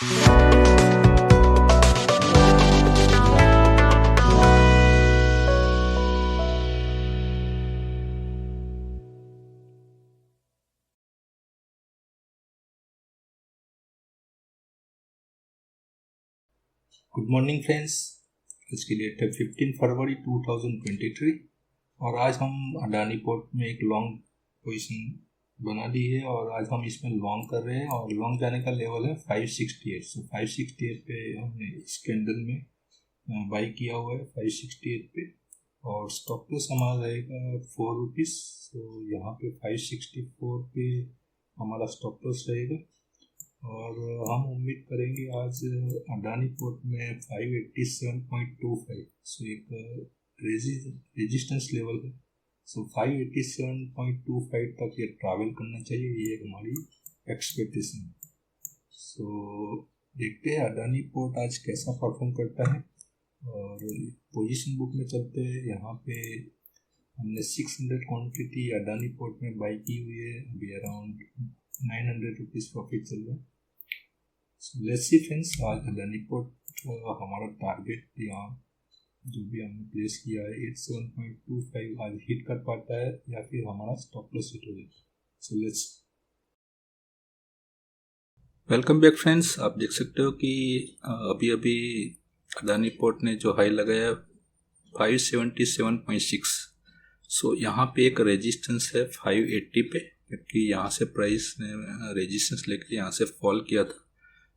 Good morning friends. आज की date है 15 फरवरी 2023 और आज हम अडानी पोर्ट में एक लॉन्ग पोजीशन बना ली है और आज हम इसमें लॉन्ग कर रहे हैं और लॉन्ग जाने का लेवल है 568। सो 568 पे हमने इस कैंडल में बाई किया हुआ है 568 पे और स्टॉप लॉस हमारा रहेगा 4 रुपीज़। सो यहाँ पे 564 पे हमारा स्टॉप लॉस रहेगा और हम उम्मीद करेंगे आज अडानी पोर्ट में 587.25 सो एक रेजिस्टेंस लेवल है। सो 587.25 तक ये ट्रैवल करना चाहिए, ये हमारी एक्सपेक्टेशन है। सो देखते हैं अडानी पोर्ट आज कैसा परफॉर्म करता है और पोजीशन बुक में चलते हैं। यहाँ पे हमने 600 क्वान्टिटी अडानी पोर्ट में बाई की हुई है, अभी अराउंड 900 रुपीज़ प्रॉफिट चल रहा है। सो लेट्स सी फ्रेंड्स, आज अडानी पोर्ट हमारा टारगेट यहाँ जो भी हमने प्लेस किया है 87.25 आज हिट कर पाता है या फिर हमारा स्टॉप लॉस हिट हो जाता है। So let's welcome back friends. आप देख सकते हो कि अभी अभी अडानी पोर्ट ने जो हाई लगाया 577.6। सो यहाँ पे एक रेजिस्टेंस है 580 पे, क्योंकि यहाँ से प्राइस ने रेजिस्टेंस लेके यहाँ से फॉल किया था।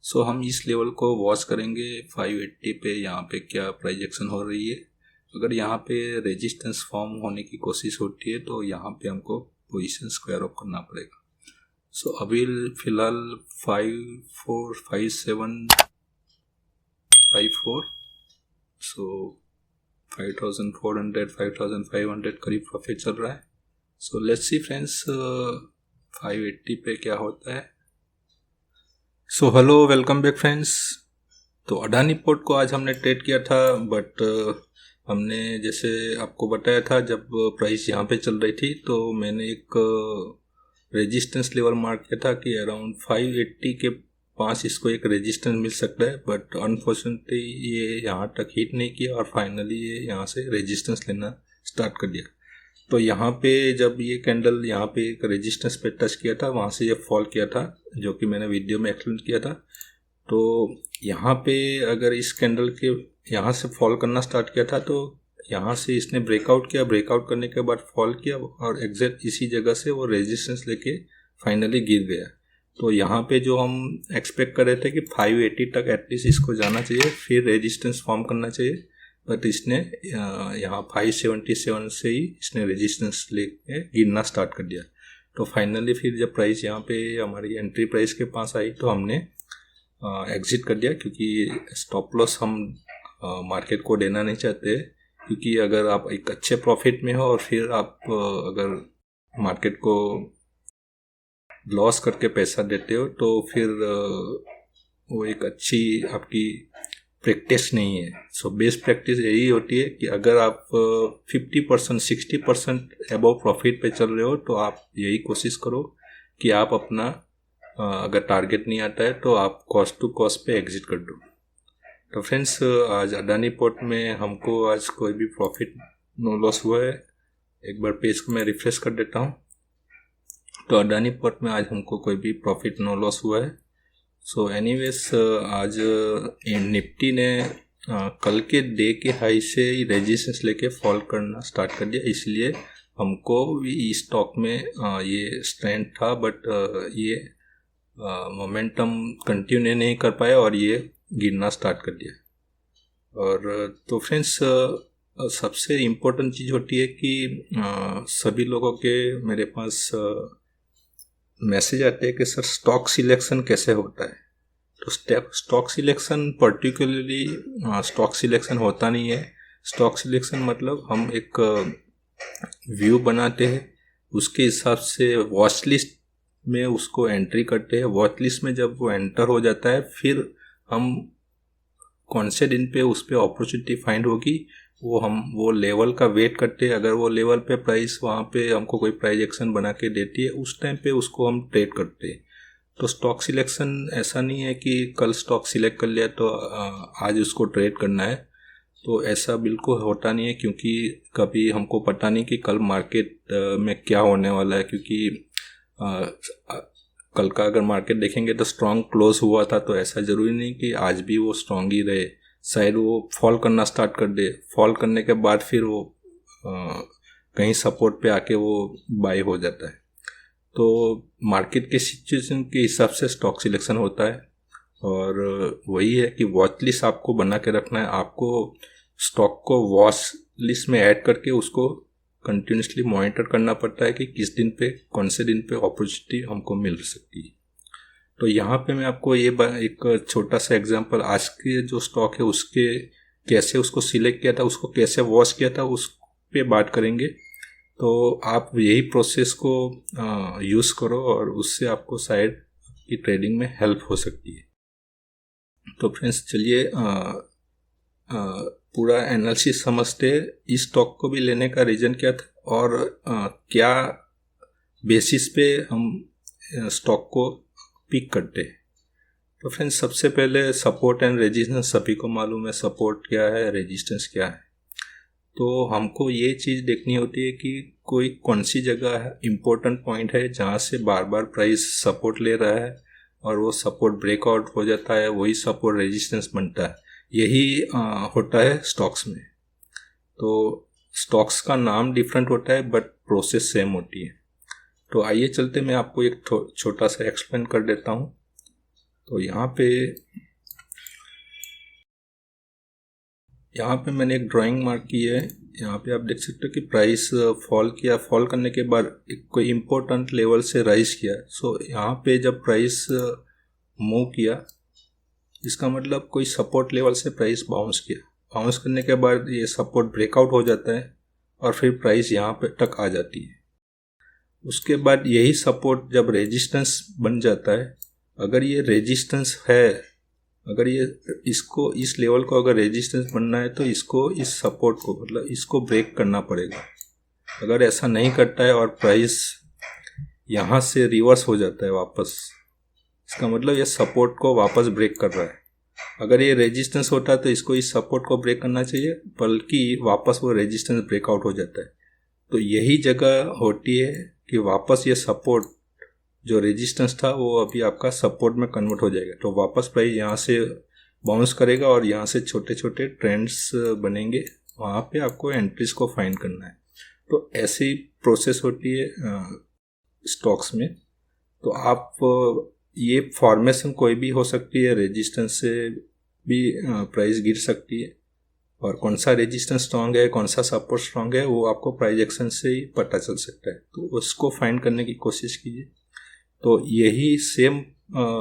सो हम इस लेवल को वॉच करेंगे 580 पे, यहाँ पे क्या प्राइस एक्शन हो रही है। अगर यहाँ पे रेजिस्टेंस फॉर्म होने की कोशिश होती है तो यहाँ पे हमको पोजीशन स्क्वायर ऑफ करना पड़ेगा। सो अभी फिलहाल 545754 सो 5400 5500 करीब प्रॉफिट चल रहा है। सो लेट्स सी फ्रेंड्स 580 पे क्या होता है। So hello, welcome back friends. तो अडानी पोर्ट को आज हमने ट्रेड किया था, बट हमने जैसे आपको बताया था जब प्राइस यहाँ पे चल रही थी तो मैंने एक रेजिस्टेंस लेवल मार्क किया था कि अराउंड 580 के पास इसको एक रेजिस्टेंस मिल सकता है, बट अनफॉर्चुनेटली ये यहाँ तक हिट नहीं किया और फाइनली ये यहाँ से रेजिस्टेंस लेना स्टार्ट कर दिया। तो यहाँ पे जब ये कैंडल यहाँ पे एक रेजिस्टेंस पे टच किया था, वहाँ से ये फॉल किया था, जो कि मैंने वीडियो में एक्सप्लेन किया था। तो यहाँ पे अगर इस कैंडल के यहाँ से फॉल करना स्टार्ट किया था तो यहाँ से इसने ब्रेकआउट किया, ब्रेकआउट करने के बाद फॉल किया और एग्जैक्ट इसी जगह से वो रेजिस्टेंस लेके फाइनली गिर गया। तो यहाँ पे जो हम एक्सपेक्ट कर रहे थे कि 580 तक एटलीस्ट इसको जाना चाहिए, फिर रेजिस्टेंस फॉर्म करना चाहिए, बट इसने यहाँ 577 से ही इसने रेजिस्टेंस लेके गिरना स्टार्ट कर दिया। तो फाइनली फिर जब प्राइस यहाँ पे हमारी एंट्री प्राइस के पास आई तो हमने एग्जिट कर दिया, क्योंकि स्टॉप लॉस हम मार्केट को देना नहीं चाहते। क्योंकि अगर आप एक अच्छे प्रॉफिट में हो और फिर आप अगर मार्केट को लॉस करके पैसा देते हो तो फिर वो एक अच्छी आपकी प्रैक्टिस नहीं है। सो बेस्ट प्रैक्टिस यही होती है कि अगर आप 50% 60% अबव प्रॉफिट पे चल रहे हो तो आप यही कोशिश करो कि आप अपना अगर टारगेट नहीं आता है तो आप कॉस्ट टू कॉस्ट पे एग्जिट कर दो। तो फ्रेंड्स, आज अडानी पोर्ट में हमको आज कोई भी प्रॉफिट नो लॉस हुआ है। एक बार पेज को मैं रिफ्रेश कर देता हूँ। तो अडानी पोर्ट में आज हमको कोई भी प्रॉफिट नो लॉस हुआ है। सो एनीवेज, आज निफ्टी ने कल के डे के हाई से ही रेजिस्टेंस लेके फॉल करना स्टार्ट कर दिया, इसलिए हमको भी इस स्टॉक में ये स्ट्रेंथ था, बट ये मोमेंटम कंटिन्यू नहीं कर पाया और ये गिरना स्टार्ट कर दिया। और तो फ्रेंड्स, सबसे इम्पोर्टेंट चीज़ होती है कि सभी लोगों के मेरे पास मैसेज आते हैं कि सर स्टॉक सिलेक्शन कैसे होता है। तो stock selection particularly stock selection होता नहीं है। स्टॉक सिलेक्शन मतलब हम एक व्यू बनाते हैं, उसके हिसाब से वॉच लिस्ट में उसको एंट्री करते हैं। वॉच लिस्ट में जब वो एंटर हो जाता है फिर हम कौन से दिन पे उस पर अपॉर्चुनिटी फाइंड होगी वो लेवल का वेट करते हैं। अगर वो लेवल पे प्राइस वहाँ पे हमको कोई प्राइस एक्शन बना के देती है उस टाइम पे उसको हम ट्रेड करते हैं। तो स्टॉक सिलेक्शन ऐसा नहीं है कि कल स्टॉक सिलेक्ट कर लिया तो आज उसको ट्रेड करना है, तो ऐसा बिल्कुल होता नहीं है, क्योंकि कभी हमको पता नहीं कि कल मार्केट में क्या होने वाला है। क्योंकि कल का अगर मार्केट देखेंगे तो स्ट्रॉन्ग क्लोज हुआ था, तो ऐसा ज़रूरी नहीं कि आज भी वो स्ट्रॉन्ग ही रहे। शायद वो फॉल करना स्टार्ट कर दे, फॉल करने के बाद फिर वो कहीं सपोर्ट पे आके वो बाय हो जाता है। तो मार्केट के सिचुएशन के हिसाब से स्टॉक सिलेक्शन होता है, और वही है कि वॉच लिस्ट आपको बना के रखना है। आपको स्टॉक को वॉच लिस्ट में ऐड करके उसको कंटिन्यूसली मॉनिटर करना पड़ता है कि किस दिन पे, कौन से दिन पे अपॉर्चुनिटी हमको मिल सकती है। तो यहाँ पे मैं आपको ये एक छोटा सा एग्जांपल, आज के जो स्टॉक है उसके कैसे उसको सिलेक्ट किया था, उसको कैसे वॉच किया था, उस पे बात करेंगे। तो आप यही प्रोसेस को यूज़ करो और उससे आपको शायद की ट्रेडिंग में हेल्प हो सकती है। तो फ्रेंड्स चलिए पूरा एनालिसिस समझते हैं। इस स्टॉक को भी लेने का रीज़न क्या था और क्या बेसिस पे हम स्टॉक को पिक करते हैं। तो फ्रेंड्स सबसे पहले सपोर्ट एंड रेजिस्टेंस सभी को मालूम है, सपोर्ट क्या है, रेजिस्टेंस क्या है। तो हमको ये चीज़ देखनी होती है कि कोई कौन सी जगह इम्पोर्टेंट पॉइंट है जहाँ से बार बार प्राइस सपोर्ट ले रहा है और वो सपोर्ट ब्रेकआउट हो जाता है, वही सपोर्ट रेजिस्टेंस बनता है। यही होता है स्टॉक्स में। तो स्टॉक्स का नाम डिफरेंट होता है बट प्रोसेस सेम होती है। तो आइए चलते, मैं आपको एक छोटा सा एक्सप्लेन कर देता हूँ। तो यहाँ पे मैंने एक ड्राइंग मार्क की है। यहाँ पे आप देख सकते हो कि प्राइस फॉल किया, फॉल करने के बाद कोई इम्पोर्टेंट लेवल से राइज किया। सो यहाँ पे जब प्राइस मूव किया, इसका मतलब कोई सपोर्ट लेवल से प्राइस बाउंस किया, बाउंस करने के बाद ये सपोर्ट ब्रेकआउट हो जाता है और फिर प्राइस यहाँ पे तक आ जाती है। उसके बाद यही सपोर्ट जब रेजिस्टेंस बन जाता है, अगर ये रेजिस्टेंस है, अगर ये इसको, इस लेवल को अगर रेजिस्टेंस बनना है तो इसको, इस सपोर्ट को, मतलब इसको ब्रेक करना पड़ेगा। अगर ऐसा नहीं करता है और प्राइस यहाँ से रिवर्स हो जाता है वापस, इसका मतलब ये सपोर्ट को वापस ब्रेक कर रहा है। अगर ये रेजिस्टेंस होता है तो इसको, इस सपोर्ट को ब्रेक करना चाहिए, बल्कि वापस वो रेजिस्टेंस ब्रेकआउट हो जाता है। तो यही जगह होती है कि वापस ये सपोर्ट जो रेजिस्टेंस था वो अभी आपका सपोर्ट में कन्वर्ट हो जाएगा। तो वापस प्राइस यहाँ से बाउंस करेगा और यहाँ से छोटे छोटे ट्रेंड्स बनेंगे, वहाँ पे आपको एंट्रीज को फाइंड करना है। तो ऐसी प्रोसेस होती है स्टॉक्स में। तो आप ये फॉर्मेशन कोई भी हो सकती है, रेजिस्टेंस से भी प्राइस गिर सकती है, और कौन सा रेजिस्टेंस स्ट्रांग है, कौन सा सपोर्ट स्ट्रांग है, वो आपको प्राइस एक्शन से ही पता चल सकता है। तो उसको फाइंड करने की कोशिश कीजिए। तो यही सेम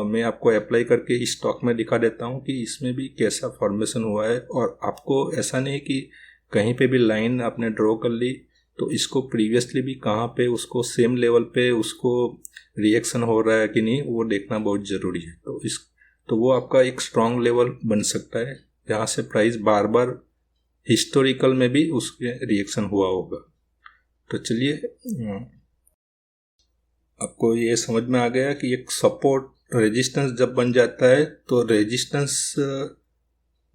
मैं आपको अप्लाई करके इस स्टॉक में दिखा देता हूँ कि इसमें भी कैसा फॉर्मेशन हुआ है। और आपको ऐसा नहीं कि कहीं पे भी लाइन आपने ड्रॉ कर ली तो इसको प्रीवियसली भी कहाँ पे उसको सेम लेवल पे उसको रिएक्शन हो रहा है कि नहीं, वो देखना बहुत ज़रूरी है। तो वो आपका एक स्ट्रॉन्ग लेवल बन सकता है जहाँ से प्राइस बार बार हिस्टोरिकल में भी उसके रिएक्शन हुआ होगा। तो चलिए, आपको ये समझ में आ गया कि एक सपोर्ट रेजिस्टेंस जब बन जाता है, तो रेजिस्टेंस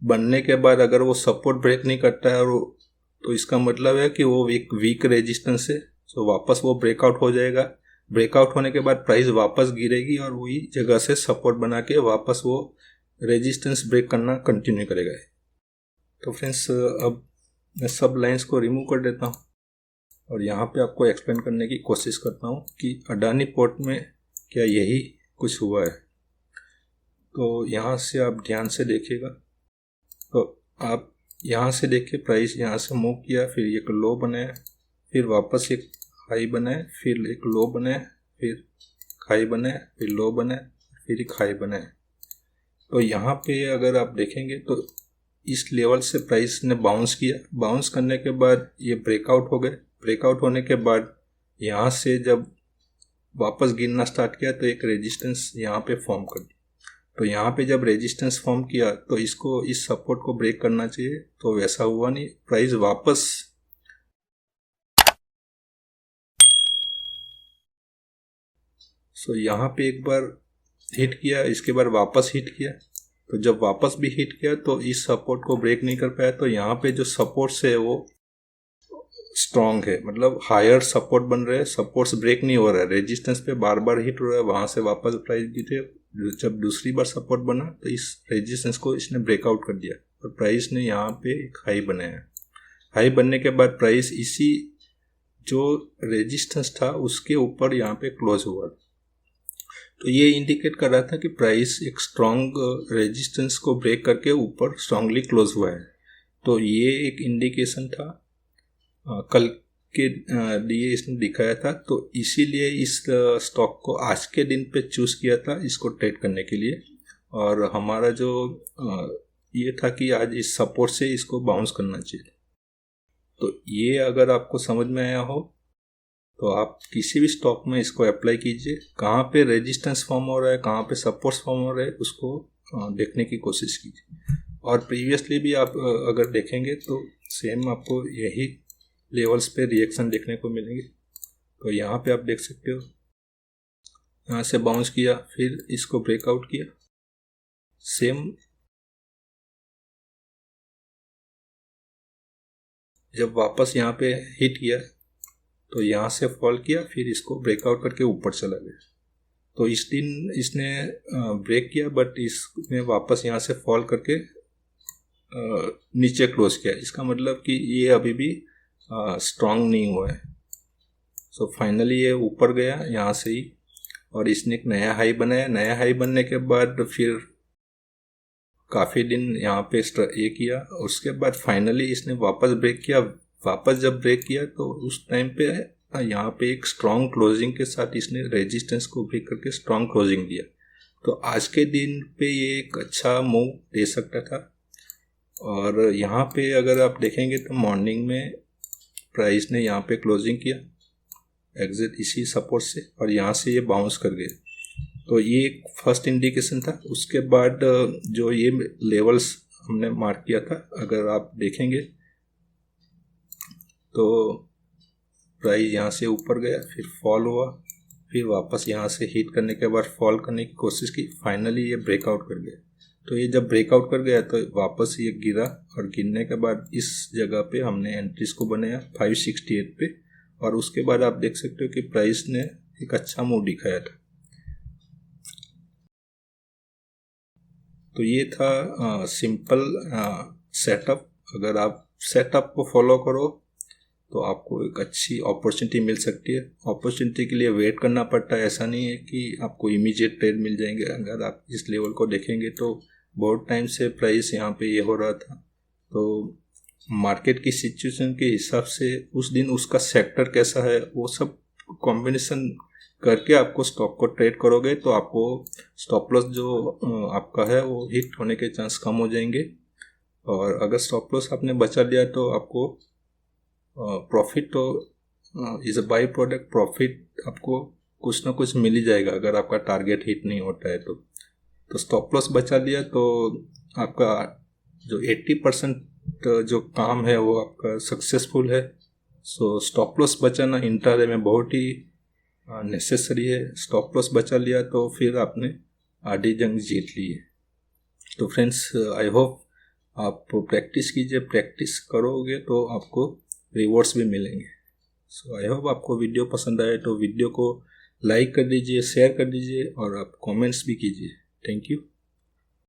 बनने के बाद अगर वो सपोर्ट ब्रेक नहीं करता है और तो इसका मतलब है कि वो एक वीक रेजिस्टेंस है। तो वापस वो ब्रेकआउट हो जाएगा। ब्रेकआउट होने के बाद प्राइस वापस गिरेगी और वही जगह से सपोर्ट बना के वापस वो रेजिस्टेंस ब्रेक करना कंटिन्यू करेगा। तो फ्रेंड्स, अब मैं सब लाइंस को रिमूव कर देता हूँ और यहाँ पे आपको एक्सप्लेन करने की कोशिश करता हूँ कि अडानी पोर्ट में क्या यही कुछ हुआ है। तो यहाँ से आप ध्यान से देखिएगा। तो आप यहाँ से देखिए, प्राइस यहाँ से मूव किया, फिर एक लो बनाया, फिर वापस एक हाई बनाया, फिर एक लो बनाया, फिर हाई बनाया, फिर लो बनाया, फिर एक हाई बनाया। तो यहाँ पे अगर आप देखेंगे तो इस लेवल से प्राइस ने बाउंस किया, बाउंस करने के बाद ये ब्रेकआउट हो गए। ब्रेकआउट होने के बाद यहाँ से जब वापस गिरना स्टार्ट किया तो एक रेजिस्टेंस यहाँ पे फॉर्म कर दी। तो यहाँ पे जब रेजिस्टेंस फॉर्म किया तो इसको, इस सपोर्ट को ब्रेक करना चाहिए, तो वैसा हुआ नहीं। प्राइस वापस यहाँ पे एक बार हिट किया, इसके बाद वापस हिट किया। तो जब वापस भी हिट किया तो इस सपोर्ट को ब्रेक नहीं कर पाया। तो यहाँ पे जो सपोर्ट्स है वो स्ट्रांग है, मतलब हायर सपोर्ट बन रहे हैं, सपोर्ट्स ब्रेक नहीं हो रहा है, रेजिस्टेंस पे बार बार हिट हो रहा है, वहां से वापस प्राइस गिरे। जब दूसरी बार सपोर्ट बना तो इस रेजिस्टेंस को इसने ब्रेकआउट कर दिया और प्राइस ने यहाँ पे एक हाई बनाया। हाई बनने के बाद प्राइस इसी जो रेजिस्टेंस था उसके ऊपर यहाँ पे क्लोज हुआ। तो ये इंडिकेट कर रहा था कि प्राइस एक स्ट्रांग रेजिस्टेंस को ब्रेक करके ऊपर स्ट्रांगली क्लोज हुआ है। तो ये एक इंडिकेशन था, कल के लिए इसने दिखाया था। तो इसीलिए इस स्टॉक को आज के दिन पे चूज किया था इसको ट्रेड करने के लिए। और हमारा जो ये था कि आज इस सपोर्ट से इसको बाउंस करना चाहिए। तो ये अगर आपको समझ में आया हो तो आप किसी भी स्टॉक में इसको अप्लाई कीजिए। कहाँ पे रेजिस्टेंस फॉर्म हो रहा है, कहाँ पे सपोर्ट्स फॉर्म हो रहा है, उसको देखने की कोशिश कीजिए। और प्रीवियसली भी आप अगर देखेंगे तो सेम आपको यही लेवल्स पे रिएक्शन देखने को मिलेंगे। तो यहाँ पे आप देख सकते हो, यहाँ से बाउंस किया, फिर इसको ब्रेकआउट किया, सेम जब वापस यहाँ पे हिट किया तो यहाँ से फॉल किया, फिर इसको ब्रेकआउट करके ऊपर चला गया। तो इस दिन इसने ब्रेक किया, बट इसने वापस यहाँ से फॉल करके नीचे क्लोज किया। इसका मतलब कि ये अभी भी स्ट्रांग नहीं हुआ है। सो फाइनली ये ऊपर गया यहाँ से ही और इसने एक नया हाई बनाया। नया हाई बनने के बाद फिर काफ़ी दिन यहाँ पे ये किया, उसके बाद फाइनली इसने वापस ब्रेक किया। वापस जब ब्रेक किया तो उस टाइम पे यहाँ पे एक स्ट्रांग क्लोजिंग के साथ इसने रेजिस्टेंस को ब्रेक करके स्ट्रांग क्लोजिंग दिया। तो आज के दिन पे ये एक अच्छा मूव दे सकता था। और यहाँ पे अगर आप देखेंगे तो मॉर्निंग में प्राइस ने यहाँ पे क्लोजिंग किया एग्जिट इसी सपोर्ट से और यहाँ से ये बाउंस कर गए। तो ये एक फर्स्ट इंडिकेशन था। उसके बाद जो ये लेवल्स हमने मार्क किया था, अगर आप देखेंगे तो प्राइस यहाँ से ऊपर गया, फिर फॉल हुआ, फिर वापस यहाँ से हिट करने के बाद फॉल करने की कोशिश की, फाइनली ये ब्रेकआउट कर गया। तो ये जब ब्रेकआउट कर गया तो वापस ये गिरा और गिरने के बाद इस जगह पे हमने एंट्रीज को बनाया 568 पे। और उसके बाद आप देख सकते हो कि प्राइस ने एक अच्छा मूव दिखाया था। तो ये था सिंपल सेटअप। अगर आप सेटअप को फॉलो करो तो आपको एक अच्छी अपॉर्चुनिटी मिल सकती है। अपॉर्चुनिटी के लिए वेट करना पड़ता है, ऐसा नहीं है कि आपको इमीडिएट ट्रेड मिल जाएंगे। अगर आप इस लेवल को देखेंगे तो बहुत टाइम से प्राइस यहाँ पे ये हो रहा था। तो मार्केट की सिचुएशन के हिसाब से उस दिन उसका सेक्टर कैसा है वो सब कॉम्बिनेशन करके आपको स्टॉक को ट्रेड करोगे तो आपको स्टॉप लॉस जो आपका है वो हिट होने के चांस कम हो जाएंगे। और अगर स्टॉप लॉस आपने बचा लिया तो आपको प्रॉफिट तो is a by product, profit आपको कुछ ना कुछ मिल ही जाएगा अगर आपका टारगेट हिट नहीं होता है। तो स्टॉप लॉस बचा लिया तो आपका जो 80% जो काम है वो आपका सक्सेसफुल है। सो स्टॉप लॉस बचाना इंट्राडे में बहुत ही नेसेसरी है। स्टॉप लॉस बचा लिया तो फिर आपने आधी जंग जीत ली है। तो फ्रेंड्स, आई होप आप प्रैक्टिस कीजिए, प्रैक्टिस करोगे तो आपको रिवॉर्ड्स भी मिलेंगे। सो आई होप आपको वीडियो पसंद आए तो वीडियो को लाइक कर दीजिए, शेयर कर दीजिए और आप कमेंट्स भी कीजिए। Thank you.